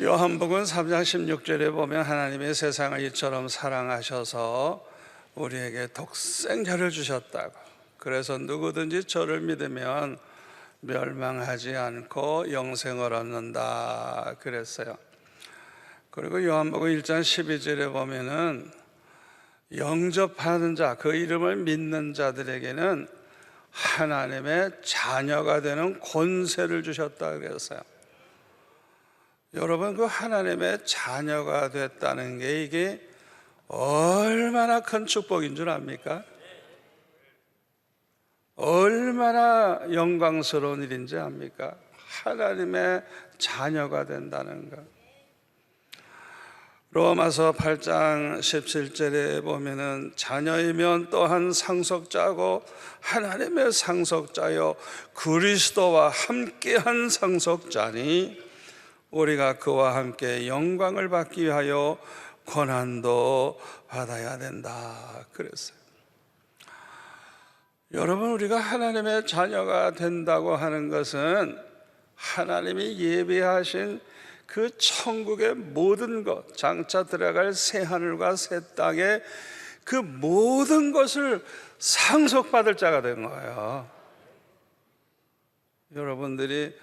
요한복음 3장 16절에 보면 하나님이 세상을 이처럼 사랑하셔서 우리에게 독생자를 주셨다고. 그래서 누구든지 저를 믿으면 멸망하지 않고 영생을 얻는다 그랬어요. 그리고 요한복음 1장 12절에 보면은 영접하는 자, 그 이름을 믿는 자들에게는 하나님의 자녀가 되는 권세를 주셨다 그랬어요. 여러분, 그 하나님의 자녀가 됐다는 게 이게 얼마나 큰 축복인 줄 압니까? 얼마나 영광스러운 일인지 압니까? 하나님의 자녀가 된다는 것. 로마서 8장 17절에 보면은 자녀이면 또한 상속자고 하나님의 상속자요 그리스도와 함께한 상속자니 우리가 그와 함께 영광을 받기 위하여 고난도 받아야 된다 그랬어요. 여러분, 우리가 하나님의 자녀가 된다고 하는 것은 하나님이 예비하신 그 천국의 모든 것, 장차 들어갈 새 하늘과 새 땅의 그 모든 것을 상속받을 자가 된 거예요. 여러분들이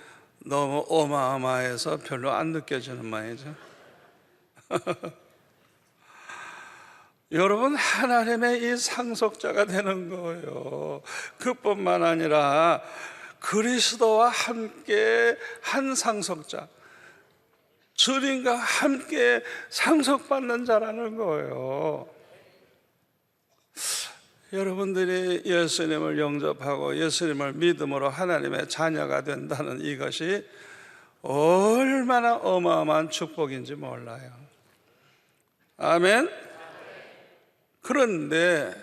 너무 어마어마해서 별로 안 느껴지는 말이죠. 여러분, 하나님의 이 상속자가 되는 거예요. 그뿐만 아니라 그리스도와 함께 한 상속자, 주님과 함께 상속받는 자라는 거예요. 여러분들이 예수님을 영접하고 예수님을 믿음으로 하나님의 자녀가 된다는 이것이 얼마나 어마어마한 축복인지 몰라요. 아멘. 그런데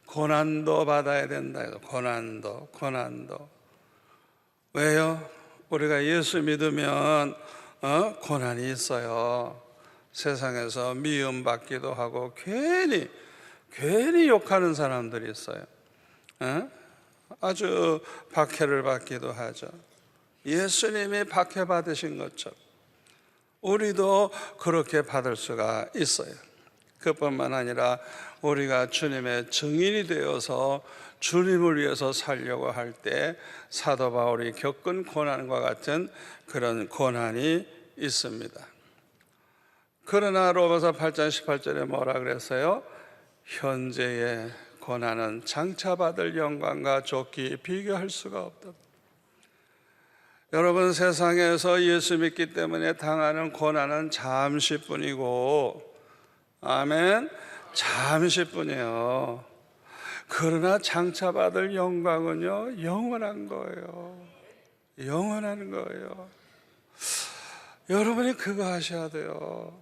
고난도 받아야 된다. 고난도. 왜요? 우리가 예수 믿으면 고난이 있어요. 세상에서 미움받기도 하고 괜히 욕하는 사람들이 있어요. 아주 박해를 받기도 하죠. 예수님이 박해받으신 것처럼 우리도 그렇게 받을 수가 있어요. 그뿐만 아니라 우리가 주님의 증인이 되어서 주님을 위해서 살려고 할 때 사도 바울이 겪은 고난과 같은 그런 고난이 있습니다. 그러나 로마서 8장 18절에 뭐라 그랬어요? 현재의 고난은 장차 받을 영광과 좋기 비교할 수가 없다. 여러분, 세상에서 예수 믿기 때문에 당하는 고난은 잠시뿐이고, 아멘, 잠시뿐이에요. 그러나 장차 받을 영광은요, 영원한 거예요. 영원한 거예요. 여러분이 그거 하셔야 돼요.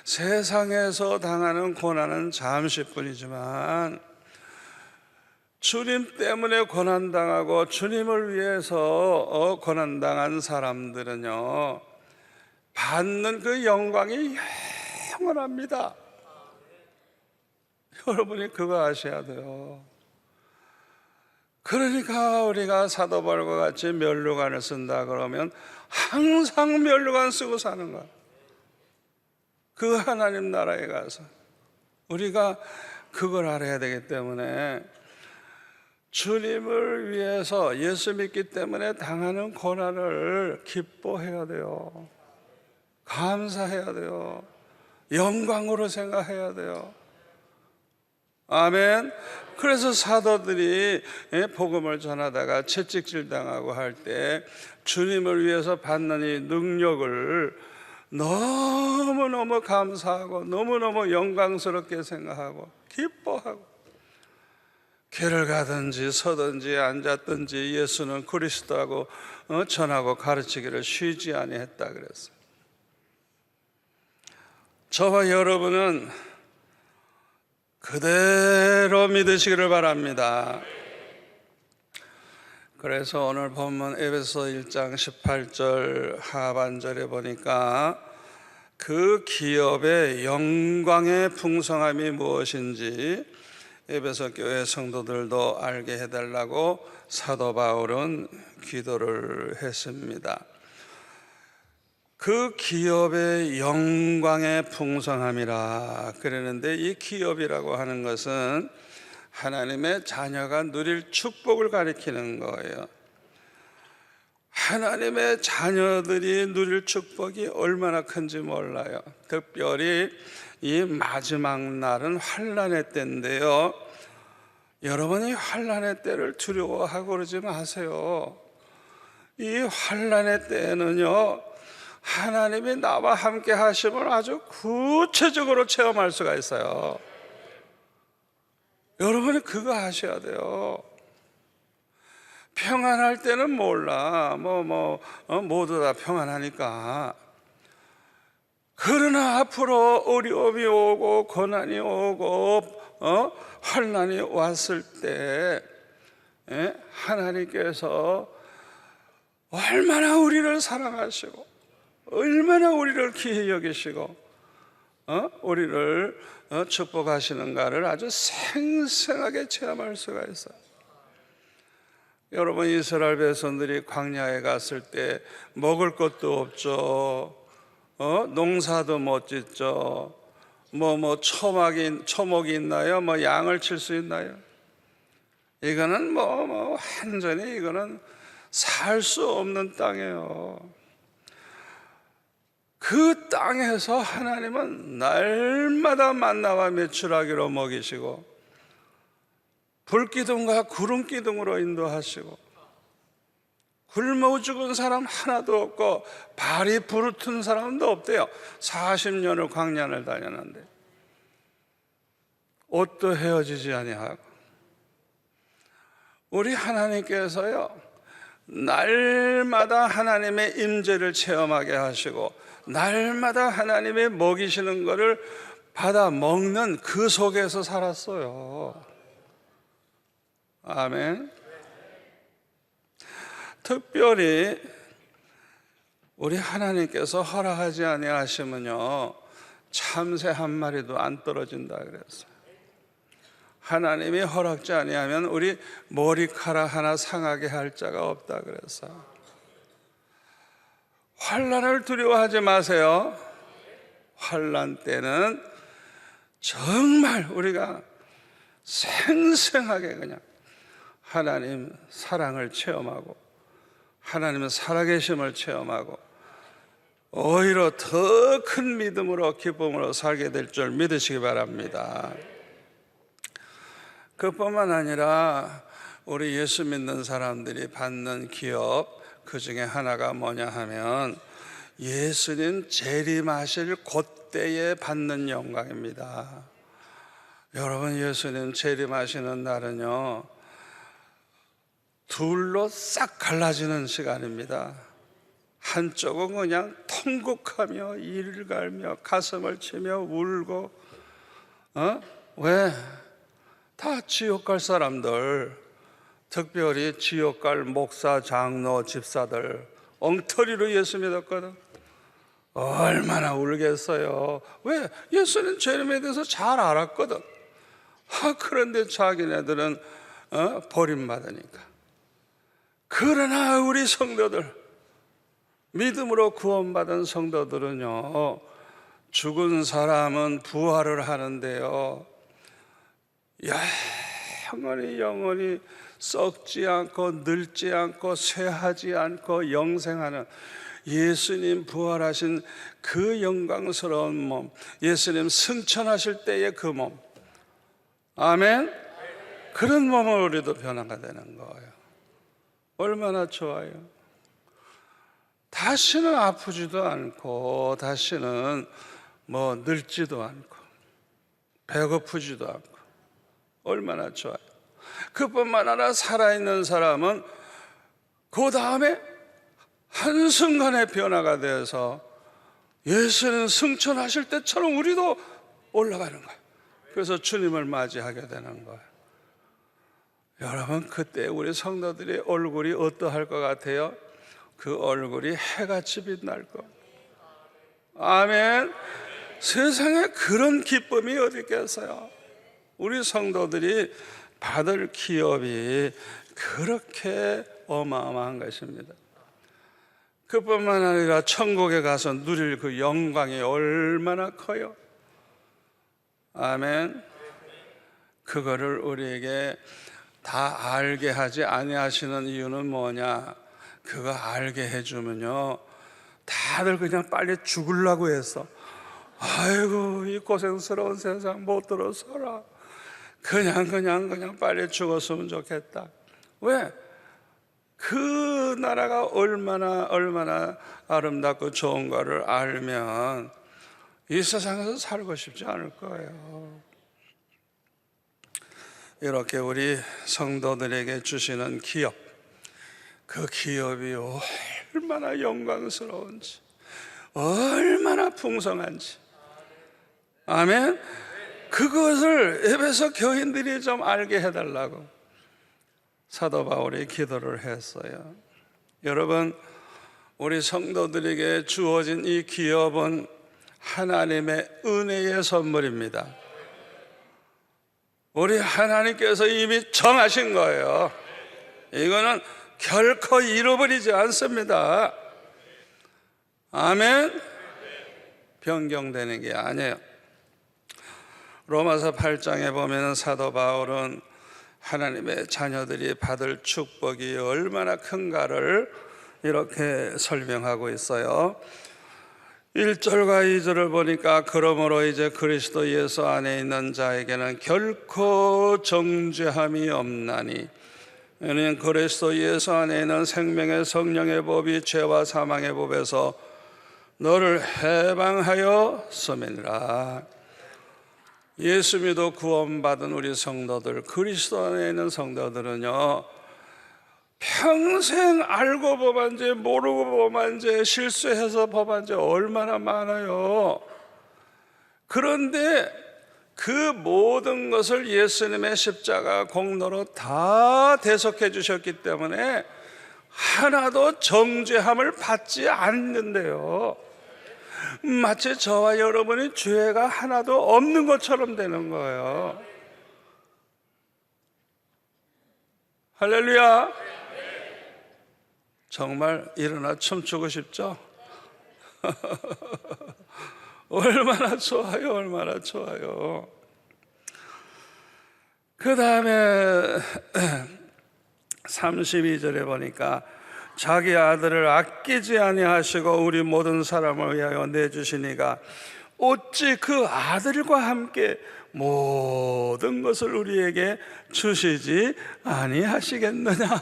세상에서 당하는 고난은 잠시뿐이지만 주님 때문에 고난당하고 주님을 위해서 고난당한 사람들은요, 받는 그 영광이 영원합니다. 여러분이 그거 아셔야 돼요. 그러니까 우리가 사도 바울과 같이 면류관을 쓴다 그러면 항상 면류관 쓰고 사는 거야. 그 하나님 나라에 가서 우리가 그걸 알아야 되기 때문에 주님을 위해서 예수 믿기 때문에 당하는 고난을 기뻐해야 돼요. 감사해야 돼요. 영광으로 생각해야 돼요. 아멘. 그래서 사도들이 복음을 전하다가 채찍질 당하고 할 때 주님을 위해서 받는 이 능력을 너무너무 감사하고 너무너무 영광스럽게 생각하고 기뻐하고, 길을 가든지 서든지 앉았든지 예수는 그리스도하고 전하고 가르치기를 쉬지 아니했다 그랬어요. 저와 여러분은 그대로 믿으시기를 바랍니다. 그래서 오늘 본문 에베소 1장 18절 하반절에 보니까 그 기업의 영광의 풍성함이 무엇인지 에베소 교회 성도들도 알게 해달라고 사도 바울은 기도를 했습니다. 그 기업의 영광의 풍성함이라 그러는데, 이 기업이라고 하는 것은 하나님의 자녀가 누릴 축복을 가리키는 거예요. 하나님의 자녀들이 누릴 축복이 얼마나 큰지 몰라요. 특별히 이 마지막 날은 환난의 때인데요, 여러분이 환난의 때를 두려워하고 그러지 마세요. 이 환난의 때에는요, 하나님이 나와 함께 하심을 아주 구체적으로 체험할 수가 있어요. 여러분이 그거 하셔야 돼요. 평안할 때는 몰라. 모두 다 평안하니까. 그러나 앞으로 어려움이 오고 고난이 오고 환난이 왔을 때 하나님께서 얼마나 우리를 사랑하시고 얼마나 우리를 귀히 여기시고 우리를 축복하시는가를 아주 생생하게 체험할 수가 있어요. 여러분, 이스라엘 백성들이 광야에 갔을 때 먹을 것도 없죠. 농사도 못 짓죠. 초목이 있나요? 양을 칠 수 있나요? 이거는 완전히 이거는 살 수 없는 땅이에요. 그 땅에서 하나님은 날마다 만나와 메추라기로 먹이시고 불기둥과 구름기둥으로 인도하시고 굶어 죽은 사람 하나도 없고 발이 부르튼 사람도 없대요. 40년을 광야를 다녔는데 옷도 헤어지지 아니하고. 우리 하나님께서요, 날마다 하나님의 임재를 체험하게 하시고 날마다 하나님의 먹이시는 것을 받아 먹는 그 속에서 살았어요. 아멘. 특별히 우리 하나님께서 허락하지 아니하시면요, 참새 한 마리도 안 떨어진다 그랬어요. 하나님이 허락지 아니하면 우리 머리카락 하나 상하게 할 자가 없다 그랬어요. 환난을 두려워하지 마세요. 환난 때는 정말 우리가 생생하게 그냥 하나님 사랑을 체험하고 하나님의 살아계심을 체험하고 오히려 더 큰 믿음으로 기쁨으로 살게 될 줄 믿으시기 바랍니다. 그뿐만 아니라 우리 예수 믿는 사람들이 받는 기업, 그 중에 하나가 뭐냐 하면 예수님 재림하실 그때에 받는 영광입니다. 여러분, 예수님 재림하시는 날은요, 둘로 싹 갈라지는 시간입니다. 한쪽은 그냥 통곡하며 이를 갈며 가슴을 치며 울고 왜? 다 지옥 갈 사람들, 특별히 지옥 갈 목사, 장로, 집사들 엉터리로 예수 믿었거든. 얼마나 울겠어요. 왜? 예수는 재림에 대해서 잘 알았거든. 그런데 자기네들은 버림받으니까. 그러나 우리 성도들, 믿음으로 구원받은 성도들은요, 죽은 사람은 부활을 하는데요, 영원히 썩지 않고 늙지 않고 쇠하지 않고 영생하는 예수님 부활하신 그 영광스러운 몸, 예수님 승천하실 때의 그 몸, 아멘. 그런 몸을 우리도 변화가 되는 거예요. 얼마나 좋아요. 다시는 아프지도 않고 다시는 늙지도 않고 배고프지도 않고 얼마나 좋아요. 그뿐만 아니라 살아있는 사람은 그 다음에 한순간에 변화가 되어서 예수는 승천하실 때처럼 우리도 올라가는 거예요. 그래서 주님을 맞이하게 되는 거예요. 여러분, 그때 우리 성도들의 얼굴이 어떠할 것 같아요? 그 얼굴이 해같이 빛날 것. 아멘. 세상에 그런 기쁨이 어디 있겠어요? 우리 성도들이 받을 기업이 그렇게 어마어마한 것입니다. 그뿐만 아니라 천국에 가서 누릴 그 영광이 얼마나 커요. 아멘. 그거를 우리에게 다 알게 하지 아니하시는 이유는 뭐냐? 그거 알게 해주면요, 다들 그냥 빨리 죽으려고 했어. 아이고, 이 고생스러운 세상 못 들어서라. 그냥 빨리 죽었으면 좋겠다. 왜? 그 나라가 얼마나 아름답고 좋은가를 알면 이 세상에서 살고 싶지 않을 거예요. 이렇게 우리 성도들에게 주시는 기업, 그 기업이 얼마나 영광스러운지, 얼마나 풍성한지, 아멘. 그것을 에베소 교인들이 좀 알게 해달라고 사도 바울이 기도를 했어요. 여러분, 우리 성도들에게 주어진 이 기업은 하나님의 은혜의 선물입니다. 우리 하나님께서 이미 정하신 거예요. 이거는 결코 잃어버리지 않습니다. 아멘. 변경되는 게 아니에요. 로마서 8장에 보면 사도 바울은 하나님의 자녀들이 받을 축복이 얼마나 큰가를 이렇게 설명하고 있어요. 1절과 2절을 보니까 그러므로 이제 그리스도 예수 안에 있는 자에게는 결코 정죄함이 없나니, 이는 그리스도 예수 안에 있는 생명의 성령의 법이 죄와 사망의 법에서 너를 해방하였음이니라. 예수 믿어 구원받은 우리 성도들, 그리스도 안에 있는 성도들은요, 평생 알고 법한 죄, 모르고 법한 죄, 실수해서 법한 죄 얼마나 많아요. 그런데 그 모든 것을 예수님의 십자가 공로로 다 대속해 주셨기 때문에 하나도 정죄함을 받지 않는데요, 마치 저와 여러분이 죄가 하나도 없는 것처럼 되는 거예요. 할렐루야. 정말 일어나 춤추고 싶죠? 얼마나 좋아요, 얼마나 좋아요. 그 다음에 32절에 보니까 자기 아들을 아끼지 아니하시고 우리 모든 사람을 위하여 내주시니가 어찌 그 아들과 함께 모든 것을 우리에게 주시지 아니하시겠느냐.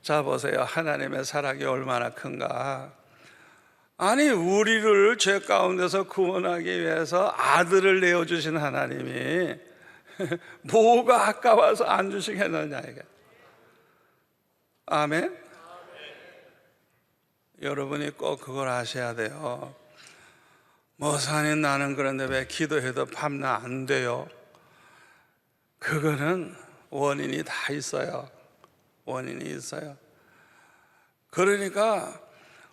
자, 보세요. 하나님의 사랑이 얼마나 큰가. 아니, 우리를 죄 가운데서 구원하기 위해서 아들을 내어주신 하나님이 뭐가 아까워서 안 주시겠느냐 이게. 아멘. 여러분이 꼭 그걸 아셔야 돼요. 목사님, 나는 그런데 왜 기도해도 밤낮 안 돼요? 그거는 원인이 다 있어요. 원인이 있어요. 그러니까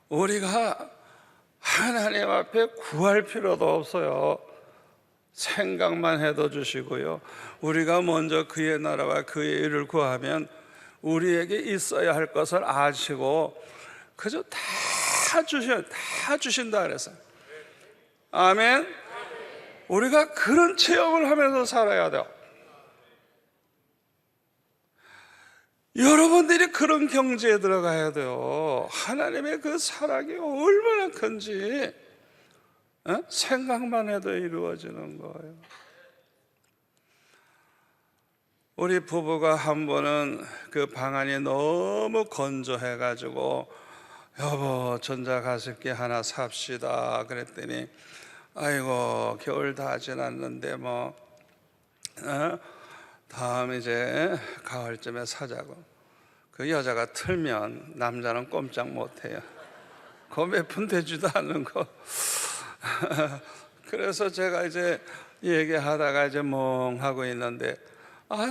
우리가 하나님 앞에 구할 필요도 없어요. 생각만 해도 주시고요, 우리가 먼저 그의 나라와 그의 일을 구하면 우리에게 있어야 할 것을 아시고 그저 다 주신다 그랬어요. 아멘. 우리가 그런 체험을 하면서 살아야 돼요. 여러분들이 그런 경지에 들어가야 돼요. 하나님의 그 사랑이 얼마나 큰지 생각만 해도 이루어지는 거예요. 우리 부부가 한 번은 그 방안이 너무 건조해가지고 여보, 전자가습기 하나 삽시다 그랬더니 아이고, 겨울 다 지났는데 뭐 다음 이제 가을쯤에 사자고. 그 여자가 틀면 남자는 꼼짝 못해요. 그거 몇 푼 되지도 않는 거. 그래서 제가 이제 얘기하다가 이제 멍하고 있는데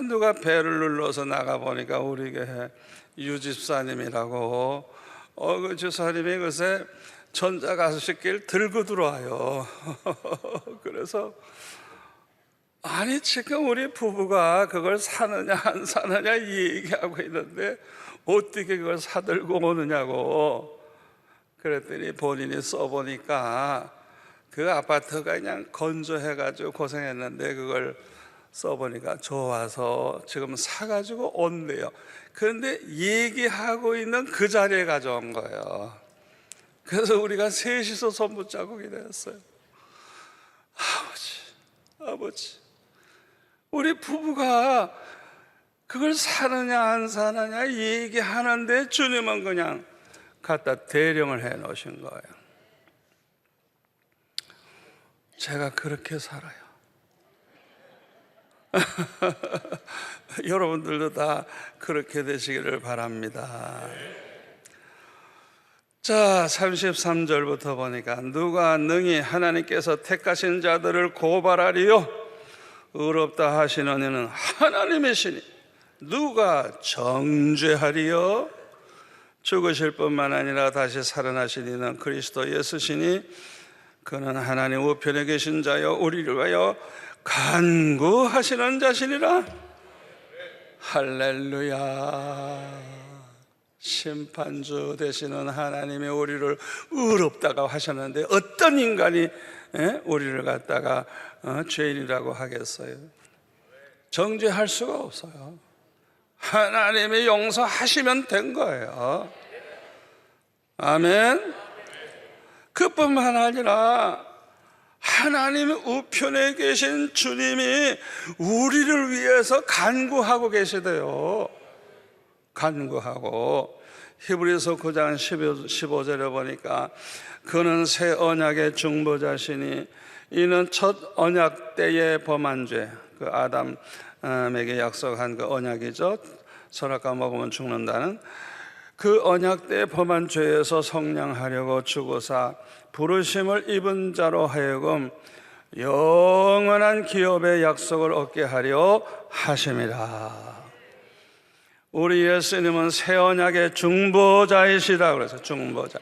누가 배를 눌러서 나가보니까 우리 교회 유집사님이라고 그 집사님이 글쎄 전자가습기를 들고 들어와요. 그래서 아니, 지금 우리 부부가 그걸 사느냐 안 사느냐 얘기하고 있는데 어떻게 그걸 사들고 오느냐고. 그랬더니 본인이 써보니까 그 아파트가 그냥 건조해가지고 고생했는데 그걸 써보니까 좋아서 지금 사가지고 온대요. 그런데 얘기하고 있는 그 자리에 가져온 거예요. 그래서 우리가 셋이서 손붙자국이 됐어요. 아버지, 우리 부부가 그걸 사느냐 안 사느냐 얘기하는데 주님은 그냥 갖다 대령을 해 놓으신 거예요. 제가 그렇게 살아요. 여러분들도 다 그렇게 되시기를 바랍니다. 자, 33절부터 보니까 누가 능히 하나님께서 택하신 자들을 고발하리요? 의롭다 하시는 이는 하나님이시니 누가 정죄하리요? 죽으실 뿐만 아니라 다시 살아나신 이는 그리스도 예수시니 그는 하나님 우편에 계신 자여 우리를 위하여 간구하시는 자시니라. 할렐루야. 심판주 되시는 하나님이 우리를 의롭다고 하셨는데 어떤 인간이 우리를 갖다가 죄인이라고 하겠어요? 정죄할 수가 없어요. 하나님이 용서하시면 된 거예요. 아멘. 그뿐만 아니라 하나님 우편에 계신 주님이 우리를 위해서 간구하고 계시대요. 간구하고. 히브리서 9장 15절에 보니까 그는 새 언약의 중보자시니 이는 첫 언약 때의 범한 죄, 그 아담에게 약속한 그 언약이죠. 선악과 먹으면 죽는다는 그 언약 때의 범한 죄에서 성량하려고 죽으사 부르심을 입은 자로 하여금 영원한 기업의 약속을 얻게 하려 하심이라. 우리 예수님은 새 언약의 중보자이시다 그래서 중보자.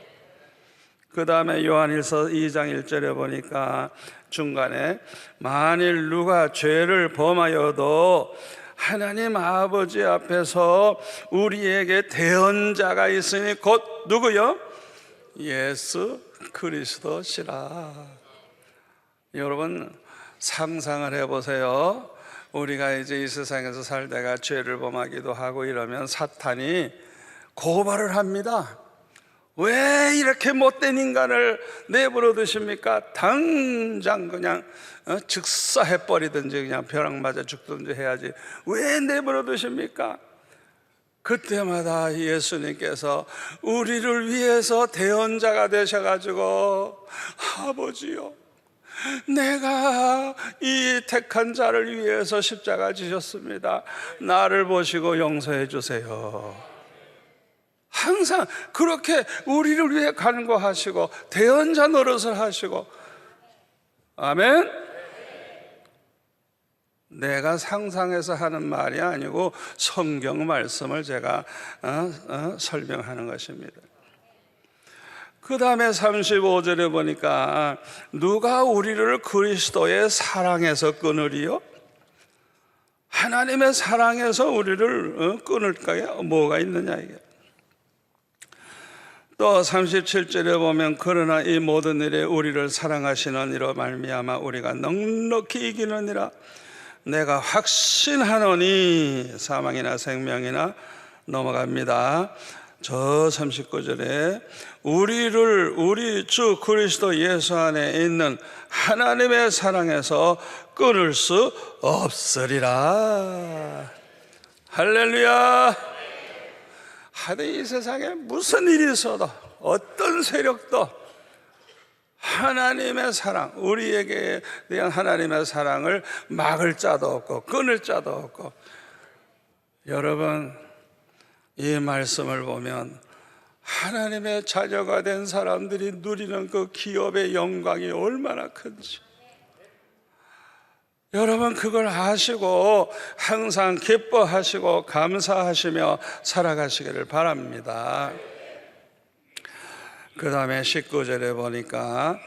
그 다음에 요한일서 2장 1절에 보니까 중간에 만일 누가 죄를 범하여도 하나님 아버지 앞에서 우리에게 대언자가 있으니 곧 누구요? 예수 그리스도시라. 여러분 상상을 해보세요. 우리가 이제 이 세상에서 살다가 죄를 범하기도 하고 이러면 사탄이 고발을 합니다. 왜 이렇게 못된 인간을 내버려 두십니까? 당장 그냥 즉사해버리든지 그냥 벼락 맞아 죽든지 해야지 왜 내버려 두십니까? 그때마다 예수님께서 우리를 위해서 대언자가 되셔가지고 아버지요, 내가 이 택한 자를 위해서 십자가 지셨습니다. 나를 보시고 용서해 주세요. 항상 그렇게 우리를 위해 간구하시고 대언자 노릇을 하시고. 아멘. 내가 상상해서 하는 말이 아니고 성경 말씀을 제가 설명하는 것입니다. 그 다음에 35절에 보니까 누가 우리를 그리스도의 사랑에서 끊으리요? 하나님의 사랑에서 우리를 끊을까요? 뭐가 있느냐 이게. 또 37절에 보면 그러나 이 모든 일에 우리를 사랑하시는 이로 말미암아 우리가 넉넉히 이기느니라. 내가 확신하노니 사망이나 생명이나 넘어갑니다. 저 39절에 우리 주 그리스도 예수 안에 있는 하나님의 사랑에서 끊을 수 없으리라. 할렐루야. 하여튼 이 세상에 무슨 일이 있어도 어떤 세력도 하나님의 사랑, 우리에게 대한 하나님의 사랑을 막을 자도 없고 끊을 자도 없고. 여러분 이 말씀을 보면 하나님의 자녀가 된 사람들이 누리는 그 기업의 영광이 얼마나 큰지 여러분 그걸 아시고 항상 기뻐하시고 감사하시며 살아가시기를 바랍니다. 그 다음에 19절에 보니까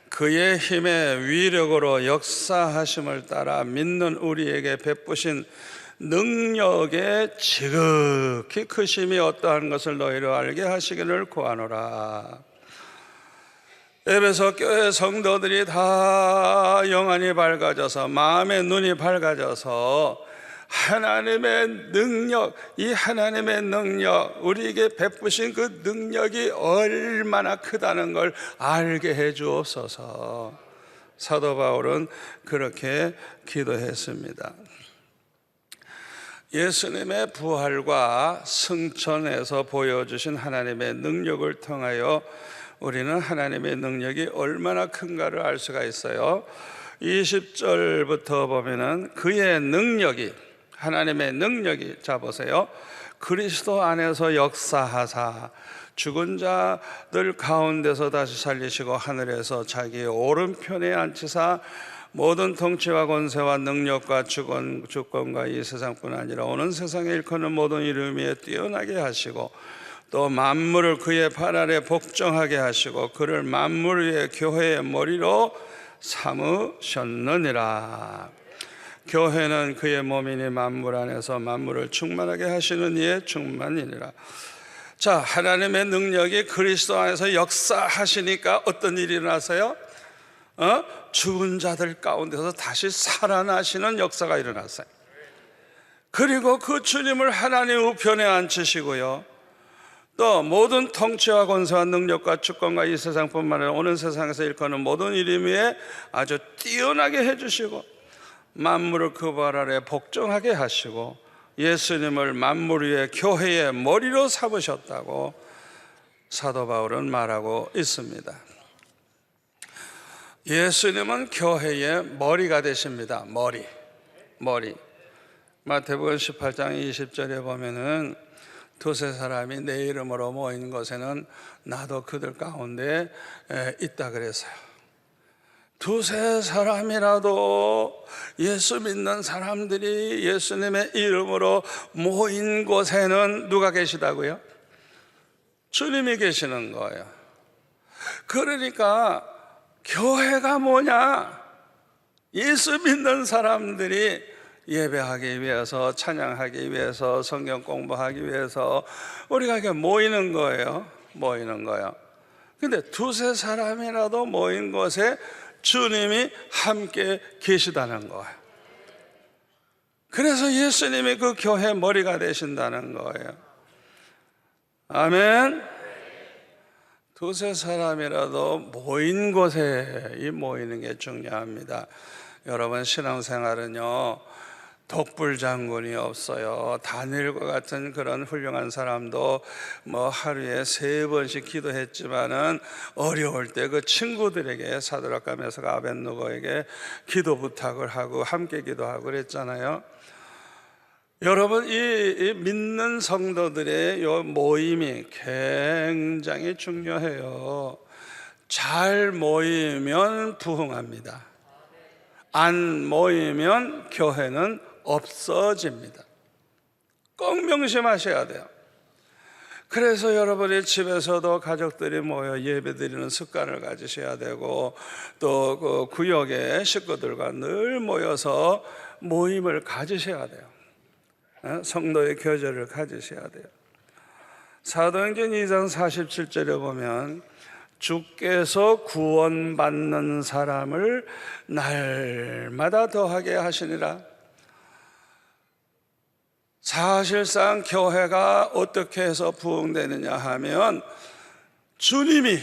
그의 힘의 위력으로 역사하심을 따라 믿는 우리에게 베푸신 능력의 지극히 크심이 어떠한 것을 너희로 알게 하시기를 구하노라. 에베소 교회 성도들이 다 영안이 밝아져서, 마음의 눈이 밝아져서 하나님의 능력, 이 하나님의 능력, 우리에게 베푸신 그 능력이 얼마나 크다는 걸 알게 해 주옵소서. 사도 바울은 그렇게 기도했습니다. 예수님의 부활과 승천에서 보여주신 하나님의 능력을 통하여 우리는 하나님의 능력이 얼마나 큰가를 알 수가 있어요. 20절부터 보면은 그의 능력이, 하나님의 능력이, 자 보세요, 그리스도 안에서 역사하사 죽은 자들 가운데서 다시 살리시고 하늘에서 자기의 오른편에 앉히사 모든 통치와 권세와 능력과 주권과 이 세상뿐 아니라 오는 세상에 일컫는 모든 이름 위에 뛰어나게 하시고 또 만물을 그의 발 아래 복종하게 하시고 그를 만물 위에 교회의 머리로 삼으셨느니라. 교회는 그의 몸이니 만물 안에서 만물을 충만하게 하시는 이의 충만이니라. 자, 하나님의 능력이 그리스도 안에서 역사하시니까 어떤 일이 일어났어요? 죽은 자들 가운데서 다시 살아나시는 역사가 일어났어요. 그리고 그 주님을 하나님 우편에 앉히시고요, 또 모든 통치와 권세와 능력과 주권과 이 세상뿐만 아니라 오는 세상에서 일컫는 모든 이름 위에 아주 뛰어나게 해주시고 만물을 그 발 아래 복종하게 하시고 예수님을 만물 위에 교회의 머리로 삼으셨다고 사도 바울은 말하고 있습니다. 예수님은 교회의 머리가 되십니다. 머리. 마태복음 18장 20절에 보면은 두세 사람이 내 이름으로 모인 곳에는 나도 그들 가운데 있다 그랬어요. 두세 사람이라도 예수 믿는 사람들이 예수님의 이름으로 모인 곳에는 누가 계시다고요? 주님이 계시는 거예요. 그러니까 교회가 뭐냐? 예수 믿는 사람들이 예배하기 위해서, 찬양하기 위해서, 성경 공부하기 위해서 우리가 이렇게 모이는 거예요. 근데 두세 사람이라도 모인 곳에 주님이 함께 계시다는 거예요. 그래서 예수님이 그 교회 머리가 되신다는 거예요. 아멘. 두세 사람이라도 모인 곳에 이 모이는 게 중요합니다. 여러분, 신앙생활은요, 독불 장군이 없어요. 다니엘과 같은 그런 훌륭한 사람도 뭐 하루에 3번씩 기도했지만은 어려울 때 그 친구들에게, 사드락과 메삭과 아벳느고에게 기도 부탁을 하고 함께 기도하고 그랬잖아요. 여러분, 이 믿는 성도들의 이 모임이 굉장히 중요해요. 잘 모이면 부흥합니다. 안 모이면 교회는 없어집니다. 꼭 명심하셔야 돼요. 그래서 여러분의 집에서도 가족들이 모여 예배드리는 습관을 가지셔야 되고, 또 그 구역의 식구들과 늘 모여서 모임을 가지셔야 돼요. 성도의 교제를 가지셔야 돼요. 사도행전 2장 47절에 보면 주께서 구원받는 사람을 날마다 더하게 하시니라. 사실상 교회가 어떻게 해서 부흥되느냐 하면 주님이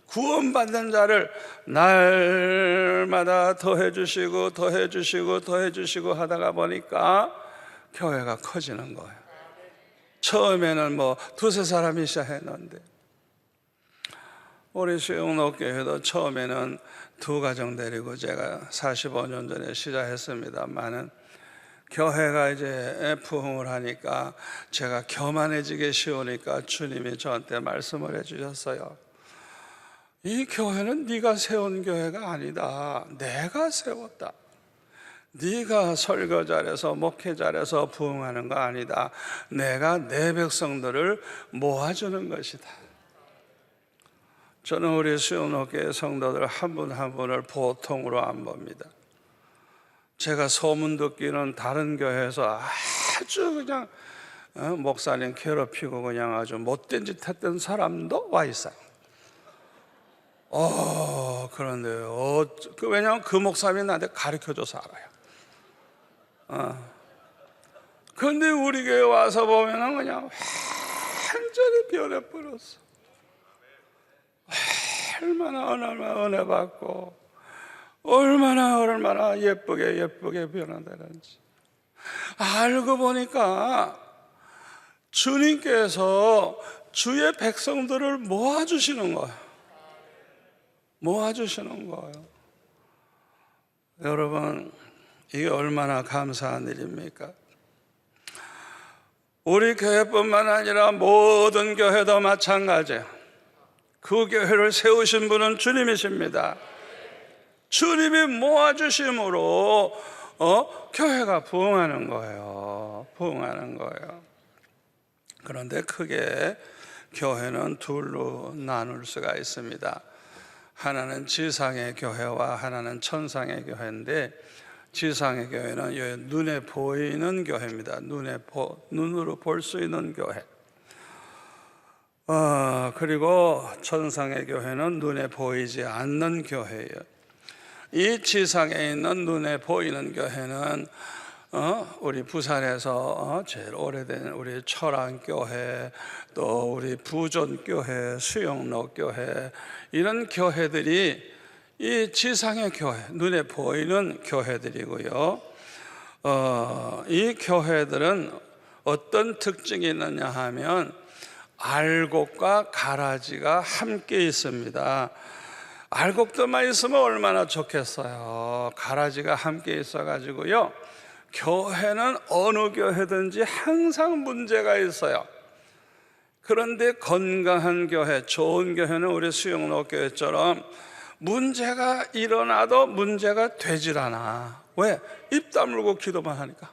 구원받는 자를 날마다 더해주시고 하다가 보니까 교회가 커지는 거예요. 처음에는 뭐 두세 사람이 시작했는데, 우리 수영록교회도 처음에는 2가정 데리고 제가 45년 전에 시작했습니다만은 교회가 이제 부흥을 하니까 제가 교만해지기 쉬우니까 주님이 저한테 말씀을 해주셨어요. 이 교회는 네가 세운 교회가 아니다. 내가 세웠다. 네가 설교 잘해서 목회 잘해서 부흥하는 거 아니다. 내가 내 백성들을 모아주는 것이다. 저는 우리 수영록교회 성도들 한 분 한 분을 보통으로 안 봅니다. 제가 소문 듣기는 다른 교회에서 아주 그냥 목사님 괴롭히고 그냥 아주 못된 짓 했던 사람도 와 있어요. 그런데 왜냐하면 그 목사님이 나한테 가르쳐줘서 알아요. 그런데 우리 교회 와서 보면은 그냥 완전히 변해버렸어. 얼마나 은혜 받고 얼마나 예쁘게 변화되는지 알고 보니까 주님께서 주의 백성들을 모아주시는 거예요. 여러분, 이게 얼마나 감사한 일입니까? 우리 교회뿐만 아니라 모든 교회도 마찬가지예요. 그 교회를 세우신 분은 주님이십니다. 주님이 모아주심으로 교회가 부흥하는 거예요. 그런데 크게 교회는 둘로 나눌 수가 있습니다. 하나는 지상의 교회와 하나는 천상의 교회인데, 지상의 교회는 눈에 보이는 교회입니다. 눈으로 볼 수 있는 교회. 그리고 천상의 교회는 눈에 보이지 않는 교회예요. 이 지상에 있는 눈에 보이는 교회는 우리 부산에서 제일 오래된 우리 철안교회, 또 우리 부존교회, 수영로교회, 이런 교회들이 이 지상의 교회, 눈에 보이는 교회들이고요. 이 교회들은 어떤 특징이 있느냐 하면 알곡과 가라지가 함께 있습니다. 알곡들만 있으면 얼마나 좋겠어요. 가라지가 함께 있어가지고요, 교회는 어느 교회든지 항상 문제가 있어요. 그런데 건강한 교회, 좋은 교회는 우리 수영로 교회처럼 문제가 일어나도 문제가 되질 않아. 왜? 입 다물고 기도만 하니까.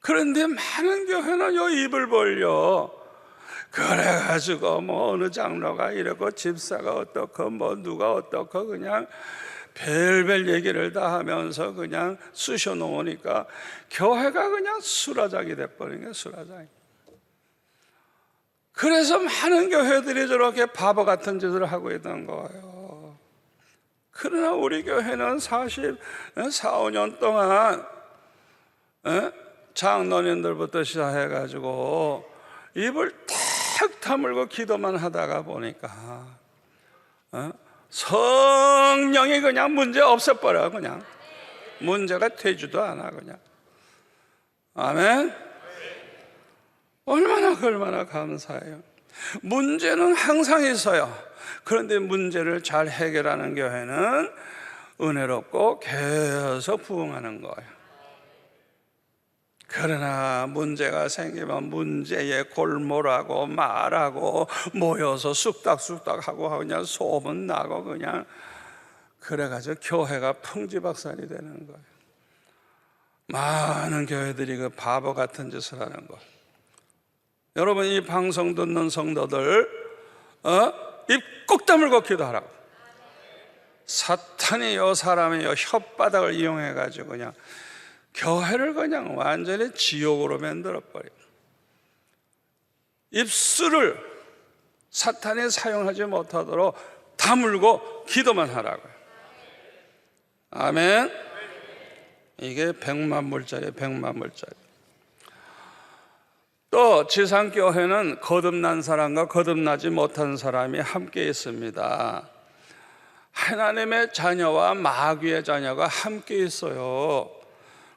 그런데 많은 교회는 입을 벌려. 그래가지고 어느 장로가 이러고 집사가 어떻고 누가 어떻고 그냥 별별 얘기를 다 하면서 그냥 쑤셔 놓으니까 교회가 그냥 수라장이 돼버린 거예요. 수라장이. 그래서 많은 교회들이 저렇게 바보 같은 짓을 하고 있던 거예요. 그러나 우리 교회는 4, 5년 동안 장로님들부터 시작해가지고 입을 탁 다물고 기도만 하다가 보니까 성령이 그냥 문제 없애버려. 그냥 문제가 되지도 않아. 그냥. 아멘. 얼마나 감사해요. 문제는 항상 있어요. 그런데 문제를 잘 해결하는 교회는 은혜롭고 계속 부흥하는 거예요. 그러나 문제가 생기면 문제에 골몰하고 말하고 모여서 쑥닥쑥닥하고 그냥 소문 나고 그냥 그래가지고 교회가 풍지박산이 되는 거예요. 많은 교회들이 그 바보 같은 짓을 하는 거예요. 여러분, 이 방송 듣는 성도들 입 꼭 다물고 기도하라고. 사탄이 이 사람의 혓바닥을 이용해가지고 그냥 교회를 그냥 완전히 지옥으로 만들어버려요. 입술을 사탄이 사용하지 못하도록 다물고 기도만 하라고요. 아멘. 이게 100만불짜리 100만불짜리. 또 지상교회는 거듭난 사람과 거듭나지 못한 사람이 함께 있습니다. 하나님의 자녀와 마귀의 자녀가 함께 있어요.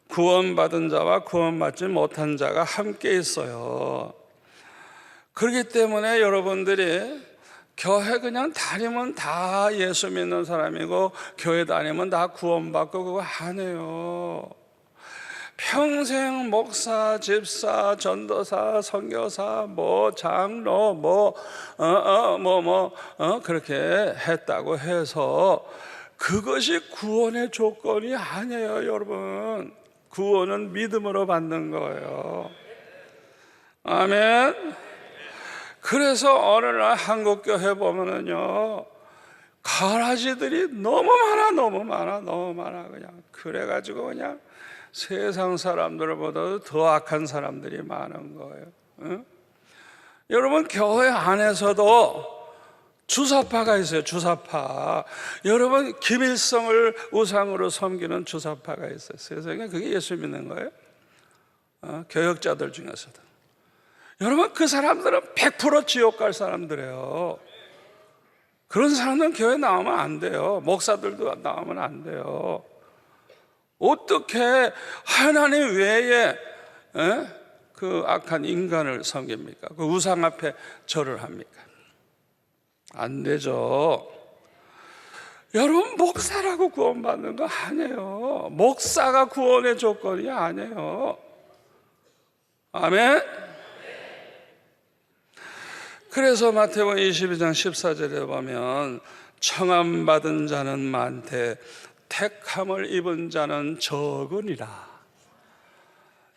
구원받은 자와 구원받지 못한 자가 함께 있어요. 그렇기 때문에 여러분들이 교회 그냥 다니면 다 예수 믿는 사람이고 교회 다니면 다 구원받고 그거 아니에요. 평생 목사, 집사, 전도사, 선교사, 장로, 그렇게 했다고 해서 그것이 구원의 조건이 아니에요, 여러분. 구원은 믿음으로 받는 거예요. 아멘. 그래서 어느 날 한국교회 보면은요, 가라지들이 너무 많아. 그냥 그래가지고 그냥 세상 사람들보다도 더 악한 사람들이 많은 거예요. 응? 여러분, 교회 안에서도 주사파가 있어요. 주사파. 여러분, 김일성을 우상으로 섬기는 주사파가 있어요. 세상에 그게 예수 믿는 거예요. 교역자들 중에서도. 여러분, 그 사람들은 100% 지옥 갈 사람들이에요. 그런 사람들은 교회 나오면 안 돼요. 목사들도 나오면 안 돼요. 어떻게 하나님 외에 그 악한 인간을 섬깁니까? 그 우상 앞에 절을 합니까? 안 되죠. 여러분, 목사라고 구원받는 거 아니에요. 목사가 구원의 조건이 아니에요. 아멘. 그래서 마태복음 22장 14절에 보면 청함받은 자는 많되 택함을 입은 자는 적으니라.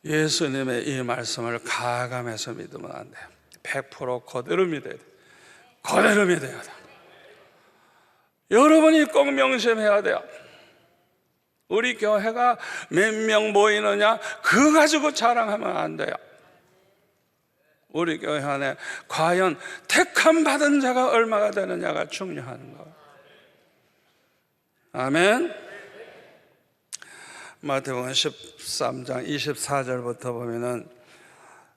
예수님의 이 말씀을 가감해서 믿으면 안 돼요. 100% 그대로 믿어야 돼요. 그대로 믿어야 돼요. 여러분이 꼭 명심해야 돼요. 우리 교회가 몇 명 모이느냐 그거 가지고 자랑하면 안 돼요. 우리 교회 안에 과연 택함 받은 자가 얼마가 되느냐가 중요한 거예요. 아멘. 마태복음 13장 24절부터 보면은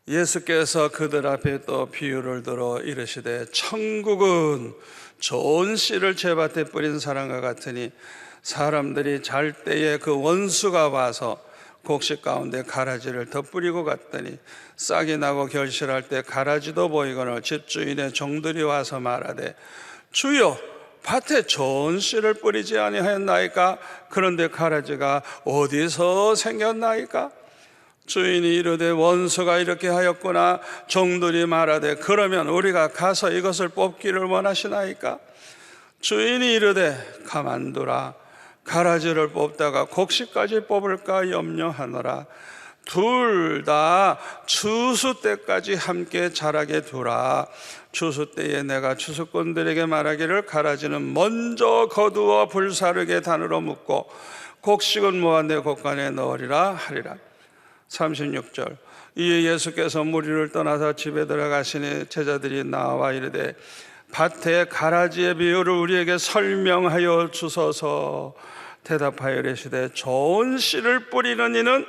예수께서 그들 앞에 또 비유를 들어 이르시되 천국은 좋은 씨를 제밭에 뿌린 사람과 같으니 사람들이 잘 때에 그 원수가 와서 곡식 가운데 가라지를 덧뿌리고 갔더니 싹이 나고 결실할 때 가라지도 보이거늘 집주인의 종들이 와서 말하되 주여 밭에 좋은 씨를 뿌리지 아니하였나이까? 그런데 가라지가 어디서 생겼나이까? 주인이 이르되 원수가 이렇게 하였구나. 종들이 말하되 그러면 우리가 가서 이것을 뽑기를 원하시나이까? 주인이 이르되 가만두라. 가라지를 뽑다가 곡식까지 뽑을까 염려하노라. 둘 다 추수 때까지 함께 자라게 두라. 추수 때에 내가 추수꾼들에게 말하기를 가라지는 먼저 거두어 불사르게 단으로 묶고 곡식은 모아 내 곳간에 넣으리라 하리라. 36절 이에 예수께서 무리를 떠나서 집에 들어가시니 제자들이 나와 이르되 밭에 가라지의 비유를 우리에게 설명하여 주소서. 대답하여 이르시되 좋은 씨를 뿌리는 이는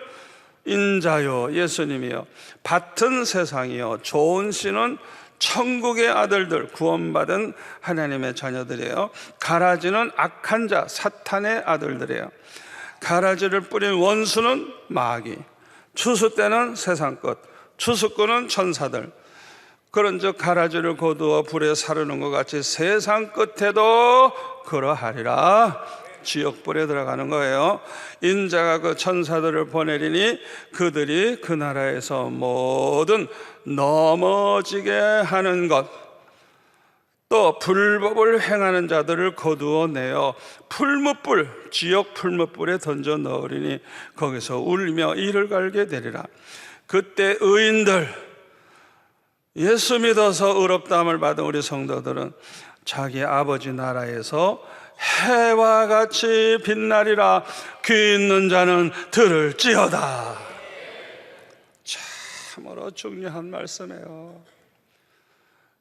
인자요 예수님이요 밭은 세상이요 좋은 씨는 천국의 아들들 구원받은 하나님의 자녀들이에요. 가라지는 악한 자 사탄의 아들들이에요. 가라지를 뿌린 원수는 마귀, 추수 때는 세상 것, 추수꾼은 천사들. 그런즉 가라지를 거두어 불에 사르는 것 같이 세상 끝에도 그러하리라. 지옥불에 들어가는 거예요. 인자가 그 천사들을 보내리니 그들이 그 나라에서 모든 넘어지게 하는 것, 또 불법을 행하는 자들을 거두어내어 풀무불, 지옥 풀무불에 던져 넣으리니 거기서 울며 이를 갈게 되리라. 그때 의인들, 예수 믿어서 의롭다함을 받은 우리 성도들은 자기 아버지 나라에서 해와 같이 빛나리라. 귀 있는 자는 들을지어다. 참으로 중요한 말씀이에요.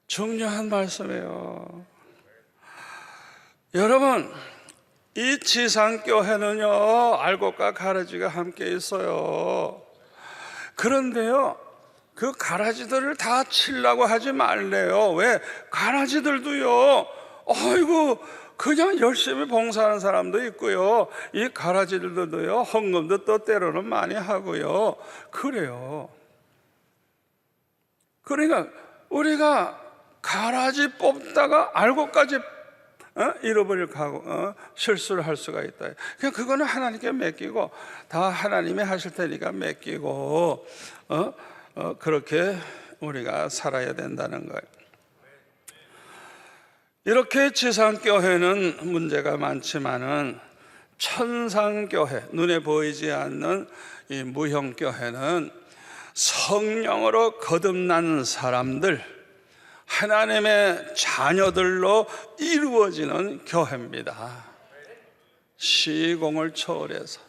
중요한 말씀이에요. 여러분, 이 지상교회는요 알곡과 가라지가 함께 있어요. 그런데요 그 가라지들을 다 치려고 하지 말래요. 왜? 가라지들도요 아이고 그냥 열심히 봉사하는 사람도 있고요, 이 가라지들도요 헌금도 또 때로는 많이 하고요. 그래요. 그러니까 우리가 가라지 뽑다가 알고까지 잃어버릴 실수를 할 수가 있다. 그냥 그거는 하나님께 맡기고 다 하나님이 하실 테니까 맡기고 그렇게 우리가 살아야 된다는 거예요. 이렇게 지상교회는 문제가 많지만은 천상교회, 눈에 보이지 않는 이 무형교회는 성령으로 거듭난 사람들, 하나님의 자녀들로 이루어지는 교회입니다. 시공을 초월해서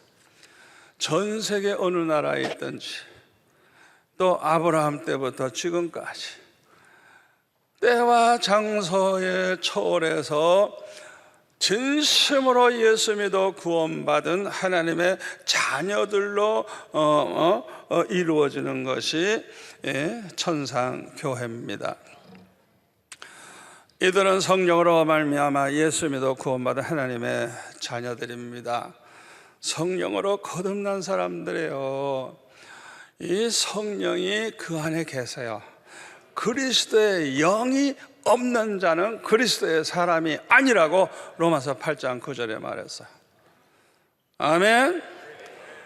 전 세계 어느 나라에 있든지, 또 아브라함 때부터 지금까지 때와 장소에 초월해서 진심으로 예수 믿어 구원받은 하나님의 자녀들로 이루어지는 것이 천상교회입니다. 이들은 성령으로 말미암아 예수 믿어 구원받은 하나님의 자녀들입니다. 성령으로 거듭난 사람들이에요. 이 성령이 그 안에 계세요. 그리스도의 영이 없는 자는 그리스도의 사람이 아니라고 로마서 8장 9절에 말했어요. 아멘.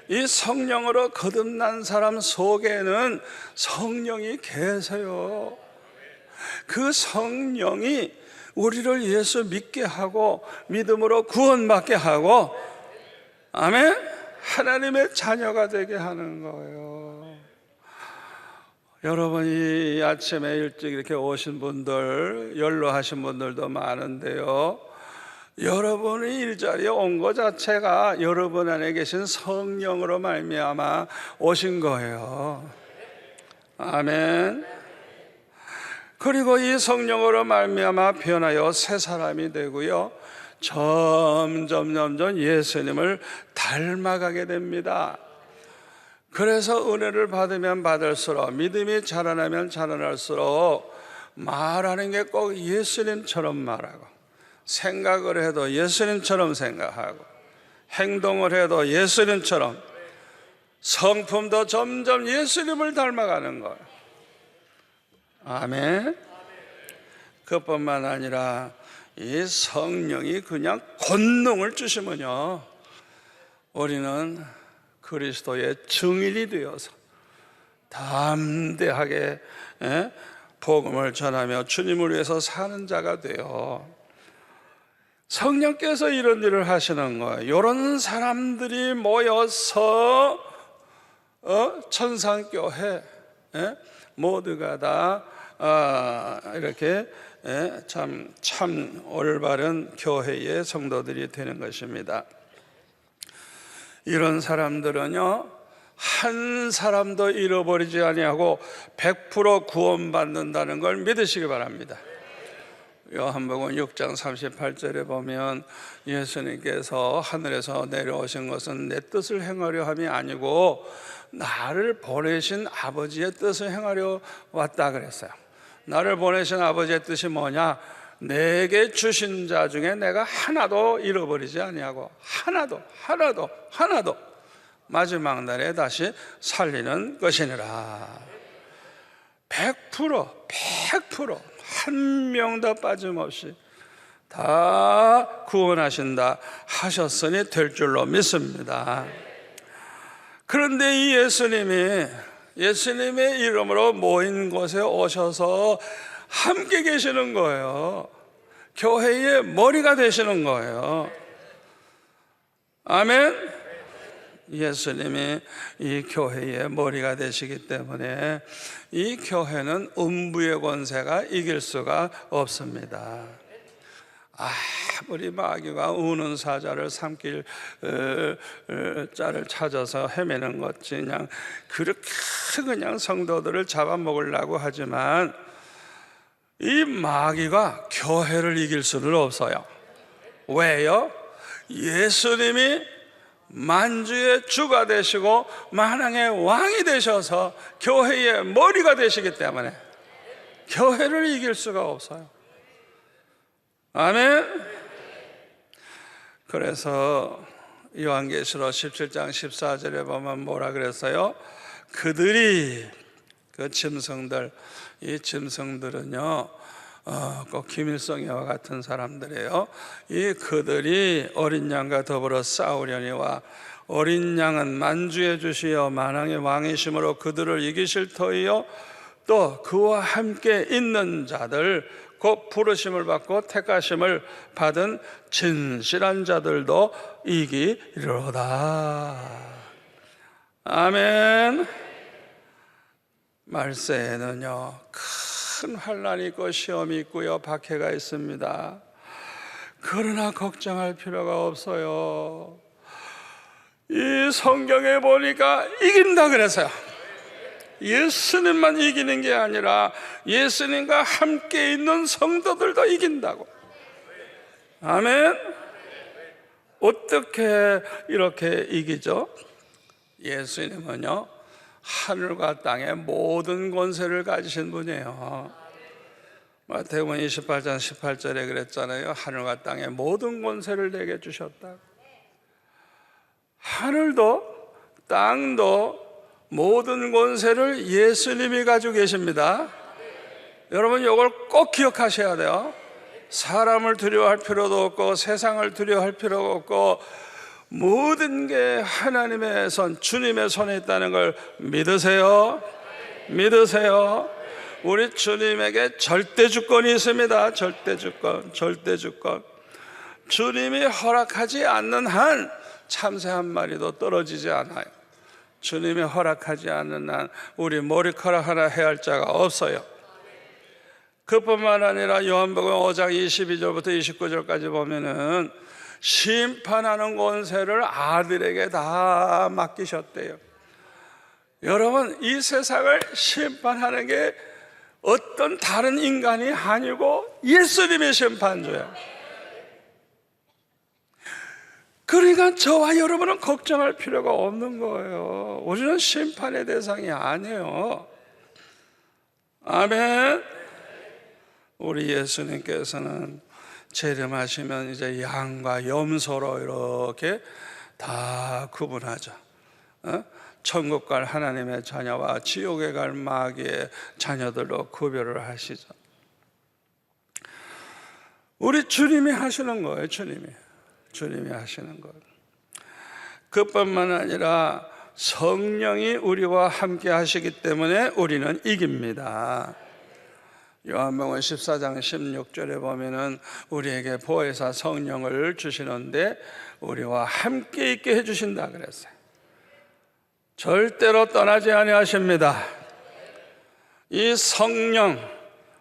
이 성령으로 거듭난 사람 속에는 성령이 계세요. 그 성령이 우리를 예수 믿게 하고 믿음으로 구원받게 하고, 아멘, 하나님의 자녀가 되게 하는 거예요. 여러분이 아침에 일찍 이렇게 오신 분들, 연로하신 분들도 많은데요, 여러분이 일자리에 온 것 자체가 여러분 안에 계신 성령으로 말미암아 오신 거예요. 아멘. 그리고 이 성령으로 말미암아 변하여 새 사람이 되고요, 점점 예수님을 닮아가게 됩니다. 그래서 은혜를 받으면 받을수록, 믿음이 자라나면 자라날수록 말하는 게 꼭 예수님처럼 말하고, 생각을 해도 예수님처럼 생각하고, 행동을 해도 예수님처럼, 성품도 점점 예수님을 닮아가는 거예요. 아멘. 그뿐만 아니라 이 성령이 그냥 권능을 주시면요, 우리는 그리스도의 증인이 되어서 담대하게 복음을 전하며 주님을 위해서 사는 자가 돼요. 성령께서 이런 일을 하시는 거예요. 이런 사람들이 모여서 천상교회 모두가 다 이렇게 참 올바른 교회의 성도들이 되는 것입니다. 이런 사람들은요, 한 사람도 잃어버리지 아니하고 100% 구원받는다는 걸 믿으시기 바랍니다. 요한복음 6장 38절에 보면 예수님께서 하늘에서 내려오신 것은 내 뜻을 행하려 함이 아니고 나를 보내신 아버지의 뜻을 행하려 왔다 그랬어요. 나를 보내신 아버지의 뜻이 뭐냐? 내게 주신 자 중에 내가 하나도 잃어버리지 아니하고 하나도 마지막 날에 다시 살리는 것이니라. 100% 한 명도 빠짐없이 다 구원하신다 하셨으니 될 줄로 믿습니다. 그런데 이 예수님의 이름으로 모인 곳에 오셔서 함께 계시는 거예요. 교회의 머리가 되시는 거예요. 아멘. 예수님이 이 교회의 머리가 되시기 때문에 이 교회는 음부의 권세가 이길 수가 없습니다. 아무리 마귀가 우는 사자를 삼킬 자를 찾아서 헤매는 것이 그냥 그렇게 그냥 성도들을 잡아먹으려고 하지만, 이 마귀가 교회를 이길 수는 없어요. 왜요? 예수님이 만주의 주가 되시고 만왕의 왕이 되셔서 교회의 머리가 되시기 때문에 교회를 이길 수가 없어요. 아멘. 그래서 요한계시록 17장 14절에 보면 뭐라 그랬어요? 그들이, 그 짐승들, 이 짐승들은요 꼭 김일성이와 같은 사람들이에요. 이 그들이 어린 양과 더불어 싸우려니와 어린 양은 만주의 주시여 만왕의 왕이심으로 그들을 이기실 터이요 또 그와 함께 있는 자들 곧 부르심을 받고 택하심을 받은 진실한 자들도 이기리로다. 아멘. 말세에는요 큰 환난이 있고 시험이 있고요, 박해가 있습니다. 그러나 걱정할 필요가 없어요. 이 성경에 보니까 이긴다 그래서요. 예수님만 이기는 게 아니라 예수님과 함께 있는 성도들도 이긴다고. 아멘. 어떻게 이렇게 이기죠? 예수님은요, 하늘과 땅의 모든 권세를 가지신 분이에요. 마태복음 28장 18절에 그랬잖아요. 하늘과 땅의 모든 권세를 내게 주셨다. 하늘도 땅도 모든 권세를 예수님이 가지고 계십니다. 여러분 이걸 꼭 기억하셔야 돼요. 사람을 두려워할 필요도 없고 세상을 두려워할 필요가 없고 모든 게 하나님의 손, 주님의 손에 있다는 걸 믿으세요. 믿으세요. 우리 주님에게 절대 주권이 있습니다. 절대 주권, 절대 주권. 주님이 허락하지 않는 한 참새 한 마리도 떨어지지 않아요. 주님이 허락하지 않는 한 우리 머리카락 하나 해할 자가 없어요. 그뿐만 아니라 요한복음 5장 22절부터 29절까지 보면은 심판하는 권세를 아들에게 다 맡기셨대요. 여러분, 이 세상을 심판하는 게 어떤 다른 인간이 아니고 예수님의 심판조예요. 그러니까 저와 여러분은 걱정할 필요가 없는 거예요. 우리는 심판의 대상이 아니에요. 아멘. 우리 예수님께서는 재림하시면 이제 양과 염소로 이렇게 다 구분하죠. 천국 갈 하나님의 자녀와 지옥에 갈 마귀의 자녀들로 구별을 하시죠. 우리 주님이 하시는 거예요. 주님이 하시는 거예요. 그뿐만 아니라 성령이 우리와 함께 하시기 때문에 우리는 이깁니다. 요한복음 14장 16절에 보면은 우리에게 보혜사 성령을 주시는데 우리와 함께 있게 해주신다 그랬어요. 절대로 떠나지 아니하십니다. 이 성령,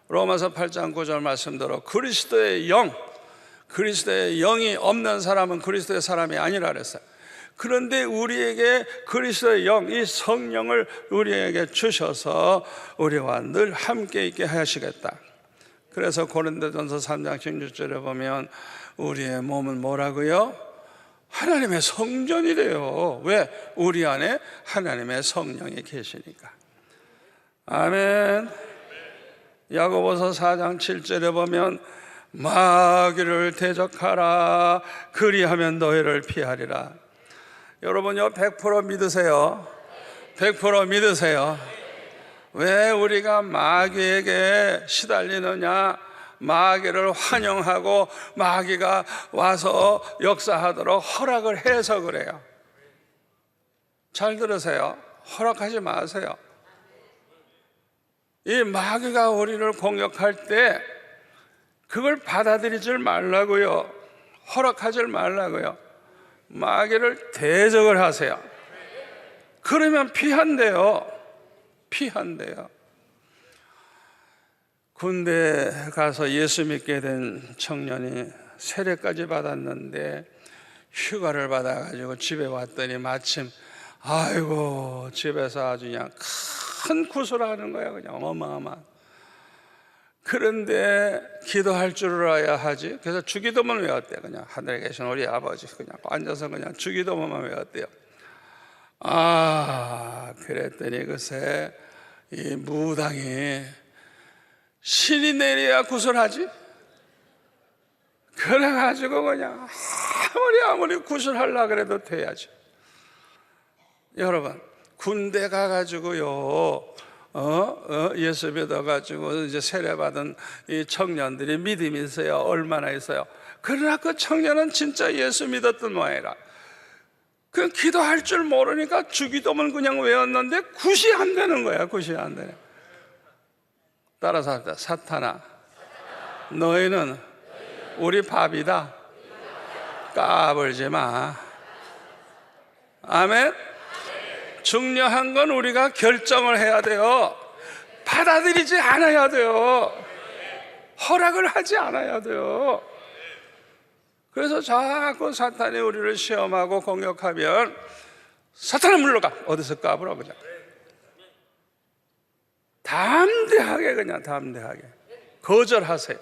로마서 8장 9절 말씀대로 그리스도의 영이 없는 사람은 그리스도의 사람이 아니라 그랬어요. 그런데 우리에게 그리스도의 영, 이 성령을 우리에게 주셔서 우리와 늘 함께 있게 하시겠다. 그래서 고린도전서 3장 16절에 보면 우리의 몸은 뭐라고요? 하나님의 성전이래요. 왜? 우리 안에 하나님의 성령이 계시니까. 아멘. 야고보서 4장 7절에 보면 마귀를 대적하라, 그리하면 너희를 피하리라. 여러분요, 100% 믿으세요. 100% 믿으세요. 왜 우리가 마귀에게 시달리느냐? 마귀를 환영하고 마귀가 와서 역사하도록 허락을 해서 그래요. 잘 들으세요. 허락하지 마세요. 이 마귀가 우리를 공격할 때 그걸 받아들이질 말라고요. 허락하지 말라고요. 마귀를 대적을 하세요. 그러면 피한대요. 군대 가서 예수 믿게 된 청년이 세례까지 받았는데 휴가를 받아가지고 집에 왔더니 마침 아이고 집에서 아주 그냥 큰 구슬을 하는 거야. 그냥 어마어마한. 그런데 기도할 줄 알아야 하지. 그래서 주기도만 외웠대요. 그냥 하늘에 계신 우리 아버지 그냥 앉아서 그냥 주기도만 외웠대요. 그랬더니 글쎄 이 무당이 신이 내려야 구슬하지. 그래가지고 그냥 아무리 구슬하려고 그래도 돼야지. 여러분 군대 가가지고요 예수 믿어가지고 이제 세례받은 이 청년들이 믿음이 있어요. 얼마나 있어요. 그러나 그 청년은 진짜 예수 믿었던 모양이라 그 기도할 줄 모르니까 주기도문 그냥 외웠는데 굿이 안 되는 거야. 굿이 안 되네. 따라서 합니다. 사탄아, 너희는 우리 밥이다. 까불지 마. 아멘. 중요한 건 우리가 결정을 해야 돼요. 받아들이지 않아야 돼요. 허락을 하지 않아야 돼요. 그래서 자꾸 사탄이 우리를 시험하고 공격하면 사탄은 물러가. 어디서 까불어 그냥. 담대하게 그냥 담대하게 거절하세요.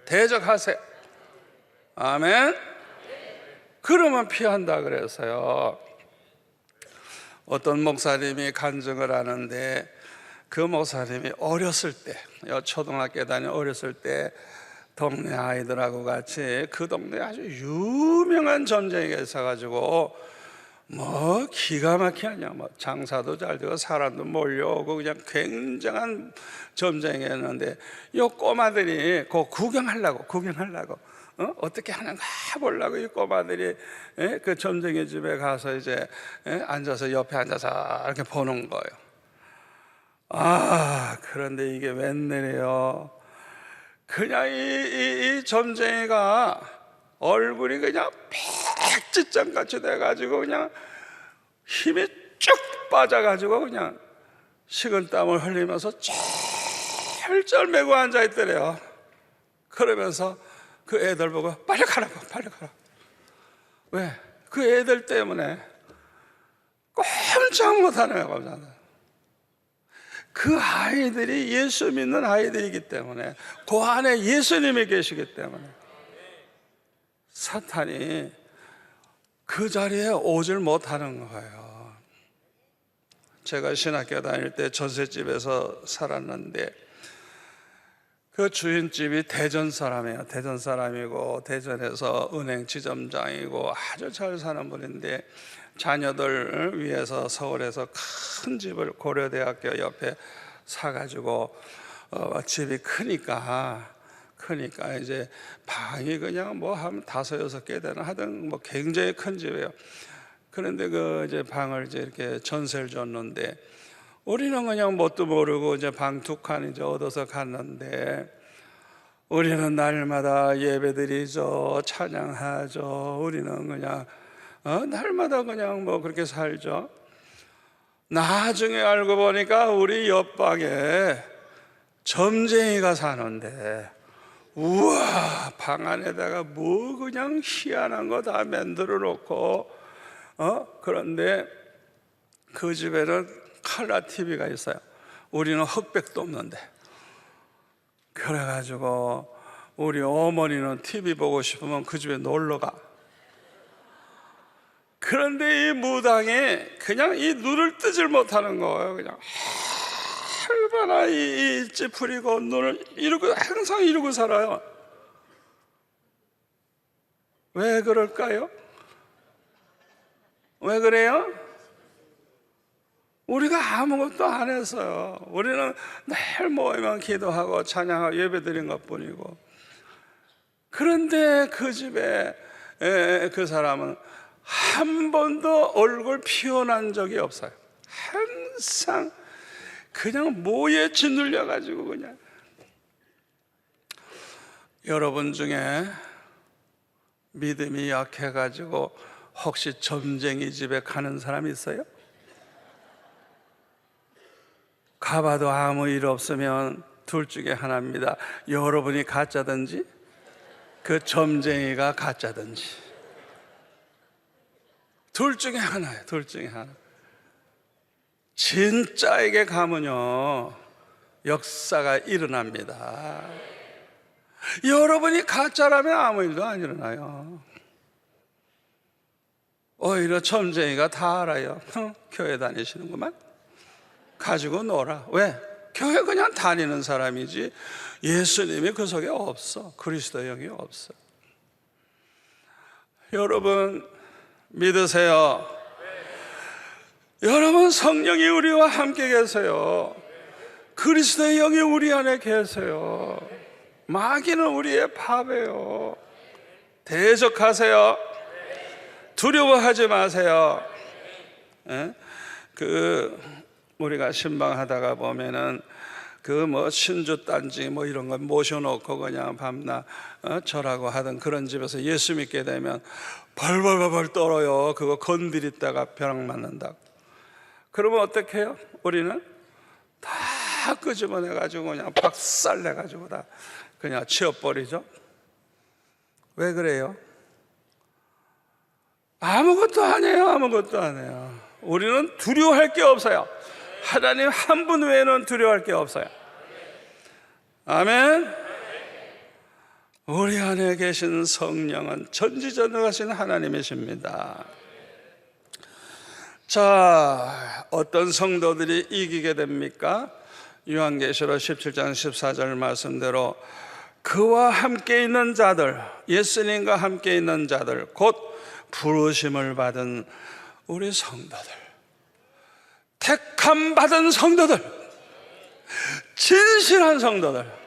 대적하세요. 아멘. 그러면 피한다 그래서요. 어떤 목사님이 간증을 하는데 그 목사님이 어렸을 때, 초등학교 다니 어렸을 때 동네 아이들하고 같이 그 동네에 아주 유명한 점쟁이가 있어가지고 뭐 기가 막히냐, 뭐 장사도 잘 되고 사람도 몰려오고 그냥 굉장한 점쟁이였는데 이 꼬마들이 그 구경하려고 어떻게 하는가 보려고 이 꼬마들이 그 점쟁이 집에 가서 이제 앉아서 옆에 앉아서 이렇게 보는 거예요. 그런데 이게 웬일이에요. 그냥 이 점쟁이가 얼굴이 그냥 백지장같이 돼가지고 그냥 힘이 쭉 빠져가지고 그냥 식은땀을 흘리면서 쩔쩔매고 앉아있더래요. 그러면서 그 애들 보고 빨리 가라고. 왜? 그 애들 때문에 꼼짝 못하는 거잖아요. 그 아이들이 예수 믿는 아이들이기 때문에 그 안에 예수님이 계시기 때문에 사탄이 그 자리에 오질 못하는 거예요. 제가 신학교 다닐 때 전셋집에서 살았는데 그 주인집이 대전 사람이에요. 대전 사람이고 대전에서 은행 지점장이고 아주 잘 사는 분인데 자녀들 위해서 서울에서 큰 집을 고려대학교 옆에 사가지고 집이 크니까 이제 방이 그냥 뭐 한 5-6개 되나 하여튼 뭐 굉장히 큰 집이에요. 그런데 그 이제 방을 이제 이렇게 전세를 줬는데 우리는 그냥 뭣도 모르고 이제 방 2칸 이제 얻어서 갔는데 우리는 날마다 예배드리죠, 찬양하죠. 우리는 그냥 날마다 그냥 뭐 그렇게 살죠. 나중에 알고 보니까 우리 옆방에 점쟁이가 사는데 우와, 방 안에다가 뭐 그냥 희한한 거 다 만들어 놓고 그런데 그 집에는 컬러 TV가 있어요. 우리는 흑백도 없는데. 그래가지고 우리 어머니는 TV 보고 싶으면 그 집에 놀러 가. 그런데 이 무당이 그냥 이 눈을 뜨질 못하는 거예요. 그냥 얼마나 이 찌푸리고 눈을 이러고 항상 이러고 살아요. 왜 그럴까요? 왜 그래요? 우리가 아무것도 안 했어요. 우리는 늘 모이면 기도하고 찬양하고 예배드린 것뿐이고. 그런데 그 집에 그 사람은 한 번도 얼굴 피어난 적이 없어요. 항상 그냥 모에 짓눌려가지고 그냥. 여러분 중에 믿음이 약해가지고 혹시 점쟁이 집에 가는 사람 있어요? 가봐도 아무 일 없으면 둘 중에 하나입니다. 여러분이 가짜든지 그 점쟁이가 가짜든지 둘 중에 하나예요. 둘 중에 하나. 진짜에게 가면요 역사가 일어납니다. 여러분이 가짜라면 아무 일도 안 일어나요. 오히려 점쟁이가 다 알아요. 교회 다니시는구만. 가지고 놀아. 왜? 교회 그냥 다니는 사람이지 예수님이 그 속에 없어. 그리스도 영이 없어. 여러분 믿으세요. 여러분 성령이 우리와 함께 계세요. 그리스도의 영이 우리 안에 계세요. 마귀는 우리의 밥이에요. 대적하세요. 두려워하지 마세요. 우리가 신방하다가 보면은 뭐 신주 단지 뭐 이런 거 모셔놓고 그냥 밤낮 절하고 하던 그런 집에서 예수 믿게 되면 벌벌벌 떨어요. 그거 건드렸다가 벼락 맞는다. 그러면 어떻게 해요? 우리는 다 다 끄집어내가지고 그냥 박살내가지고 다 그냥 치워버리죠. 왜 그래요? 아무것도 아니에요. 아무것도 아니에요. 우리는 두려워할 게 없어요. 하나님 한 분 외에는 두려워할 게 없어요. 아멘. 우리 안에 계신 성령은 전지전능하신 하나님이십니다. 자, 어떤 성도들이 이기게 됩니까? 요한계시록 17장 14절 말씀대로 그와 함께 있는 자들, 예수님과 함께 있는 자들, 곧 부르심을 받은 우리 성도들, 택함 받은 성도들, 진실한 성도들.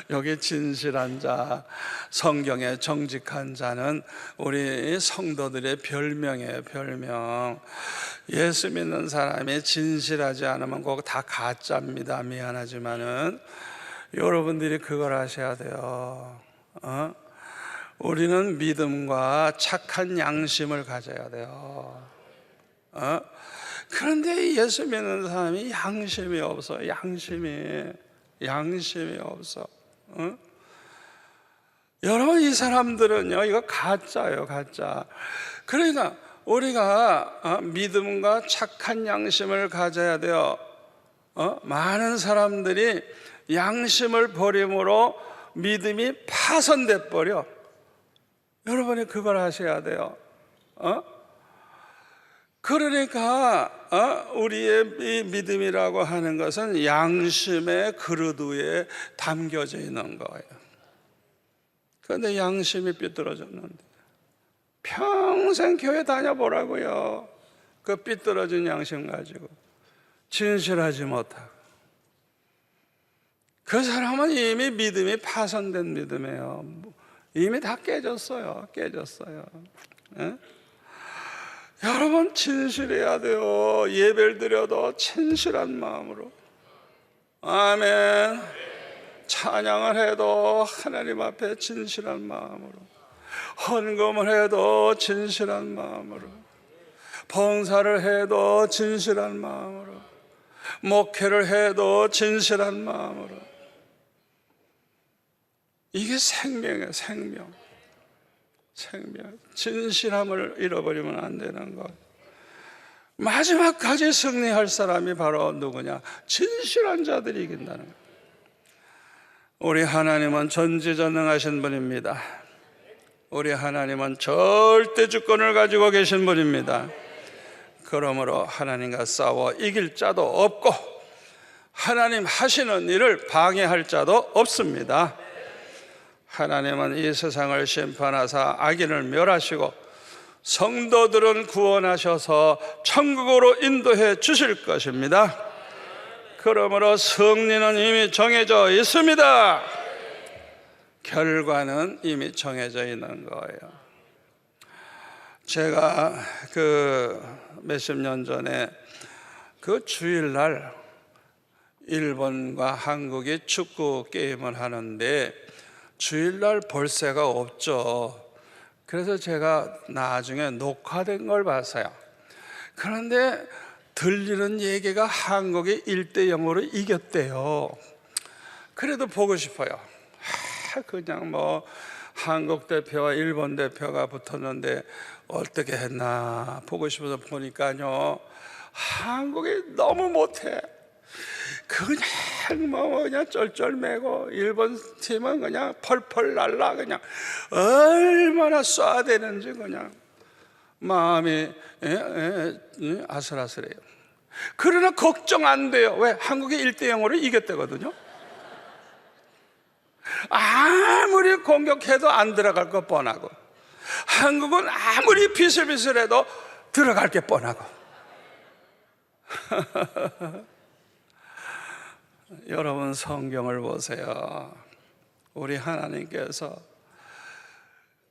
여기 진실한 자, 성경의 정직한 자는 우리 성도들의 별명이에요. 별명. 예수 믿는 사람이 진실하지 않으면 꼭 다 가짜입니다. 미안하지만은 여러분들이 그걸 아셔야 돼요. 우리는 믿음과 착한 양심을 가져야 돼요. 그런데 예수 믿는 사람이 양심이 없어. 양심이 없어. 여러분, 이 사람들은요, 이거 가짜예요, 가짜. 그러니까 우리가 믿음과 착한 양심을 가져야 돼요. 많은 사람들이 양심을 버림으로 믿음이 파손돼 버려. 여러분이 그걸 하셔야 돼요. 그러니까 우리의 이 믿음이라고 하는 것은 양심의 그릇 위에 담겨져 있는 거예요. 그런데 양심이 삐뚤어졌는데 평생 교회 다녀보라고요. 그 삐뚤어진 양심 가지고 진실하지 못하고. 그 사람은 이미 믿음이 파손된 믿음이에요. 이미 다 깨졌어요. 예? 여러분, 진실해야 돼요. 예배를 드려도 진실한 마음으로. 아멘. 찬양을 해도 하나님 앞에 진실한 마음으로, 헌금을 해도 진실한 마음으로, 봉사를 해도 진실한 마음으로, 목회를 해도 진실한 마음으로. 이게 생명이에요. 생명. 진실함을 잃어버리면 안 되는 것. 마지막까지 승리할 사람이 바로 누구냐? 진실한 자들이 이긴다는 것. 우리 하나님은 전지전능하신 분입니다. 우리 하나님은 절대 주권을 가지고 계신 분입니다. 그러므로 하나님과 싸워 이길 자도 없고 하나님 하시는 일을 방해할 자도 없습니다. 하나님은 이 세상을 심판하사 악인을 멸하시고 성도들은 구원하셔서 천국으로 인도해 주실 것입니다. 그러므로 승리는 이미 정해져 있습니다. 결과는 이미 정해져 있는 거예요. 제가 몇십 년 전에 주일날 일본과 한국이 축구 게임을 하는데 주일날 볼 새가 없죠. 그래서 제가 나중에 녹화된 걸 봤어요. 그런데 들리는 얘기가 한국이 1대0으로 이겼대요. 그래도 보고 싶어요. 그냥 한국 대표와 일본 대표가 붙었는데 어떻게 했나 보고 싶어서 보니까요, 한국이 너무 못해. 그냥 쩔쩔매고 일본 팀은 그냥 펄펄 날라. 그냥 얼마나 쏴야 되는지 그냥 마음이 아슬아슬해요. 그러나 걱정 안 돼요. 왜? 한국이 1대0으로 이겼대거든요. 아무리 공격해도 안 들어갈 거 뻔하고, 한국은 아무리 비슬비슬해도 들어갈 게 뻔하고. 여러분, 성경을 보세요. 우리 하나님께서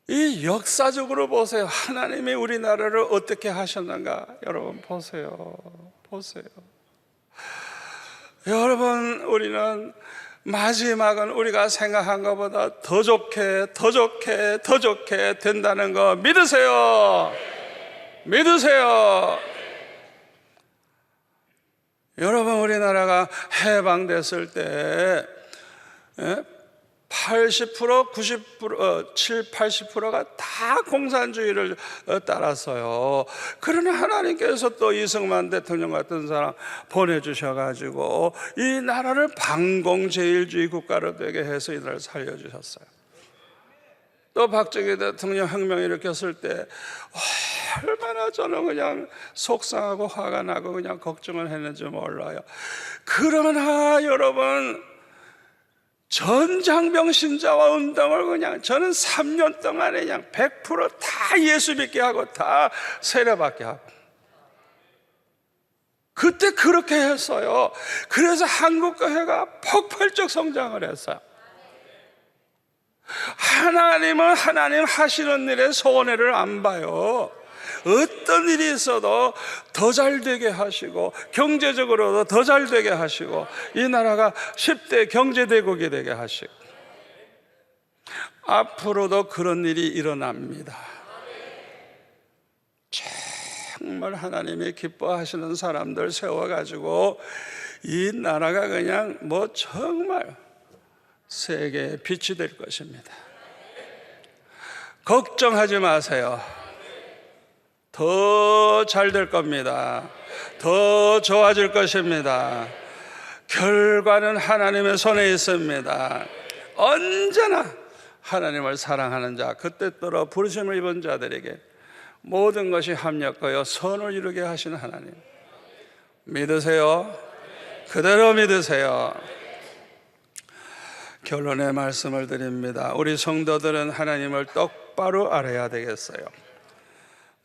이 역사적으로 보세요. 하나님이 우리나라를 어떻게 하셨는가. 여러분 보세요. 여러분, 우리는 마지막은 우리가 생각한 것보다 더 좋게 된다는 거 믿으세요. 여러분, 우리나라가 해방됐을 때 80%, 90%, 7, 80%가 다 공산주의를 따랐어요. 그러나 하나님께서 또 이승만 대통령 같은 사람 보내주셔가지고 이 나라를 반공제일주의 국가로 되게 해서 이 나라를 살려주셨어요. 또 박정희 대통령 혁명 일으켰을 때 얼마나 저는 그냥 속상하고 화가 나고 그냥 걱정을 했는지 몰라요. 그러나 여러분, 전장병 신자와 운동을 그냥 저는 3년 동안에 그냥 100% 예수 믿게 하고 다 세례받게 하고, 그때 그렇게 했어요. 그래서 한국교회가 폭발적 성장을 했어요. 하나님은 하나님 하시는 일에 손해를 안 봐요. 어떤 일이 있어도 더 잘되게 하시고 경제적으로도 더 잘되게 하시고 이 나라가 10대 경제대국이 되게 하시고 앞으로도 그런 일이 일어납니다. 정말 하나님이 기뻐하시는 사람들 세워가지고 이 나라가 그냥 정말 세계의 빛이 될 것입니다. 걱정하지 마세요. 더 잘 될 겁니다. 더 좋아질 것입니다. 결과는 하나님의 손에 있습니다. 언제나 하나님을 사랑하는 자, 그때 떨어 부르심을 입은 자들에게 모든 것이 합력하여 선을 이루게 하시는 하나님 믿으세요? 그대로 믿으세요. 결론의 말씀을 드립니다. 우리 성도들은 하나님을 똑바로 알아야 되겠어요.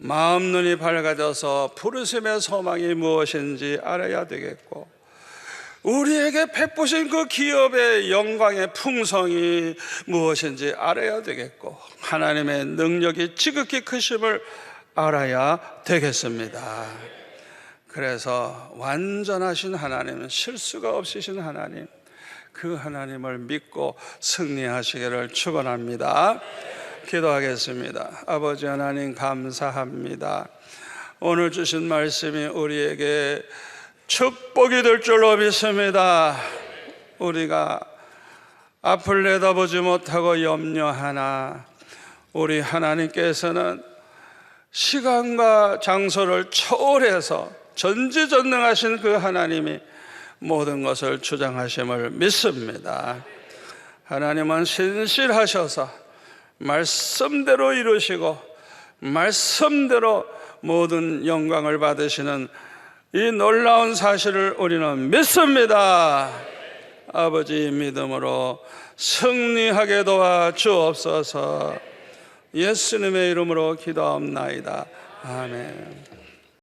마음 눈이 밝아져서 부르심의 소망이 무엇인지 알아야 되겠고, 우리에게 베푸신 그 기업의 영광의 풍성이 무엇인지 알아야 되겠고, 하나님의 능력이 지극히 크심을 알아야 되겠습니다. 그래서 완전하신 하나님, 실수가 없으신 하나님, 그 하나님을 믿고 승리하시기를 축원합니다. 기도하겠습니다. 아버지 하나님, 감사합니다. 오늘 주신 말씀이 우리에게 축복이 될 줄로 믿습니다. 우리가 앞을 내다보지 못하고 염려하나 우리 하나님께서는 시간과 장소를 초월해서 전지전능하신 그 하나님이 모든 것을 주장하심을 믿습니다. 하나님은 신실하셔서 말씀대로 이루시고 말씀대로 모든 영광을 받으시는 이 놀라운 사실을 우리는 믿습니다. 아버지, 믿음으로 승리하게 도와 주옵소서. 예수님의 이름으로 기도합나이다. 아멘.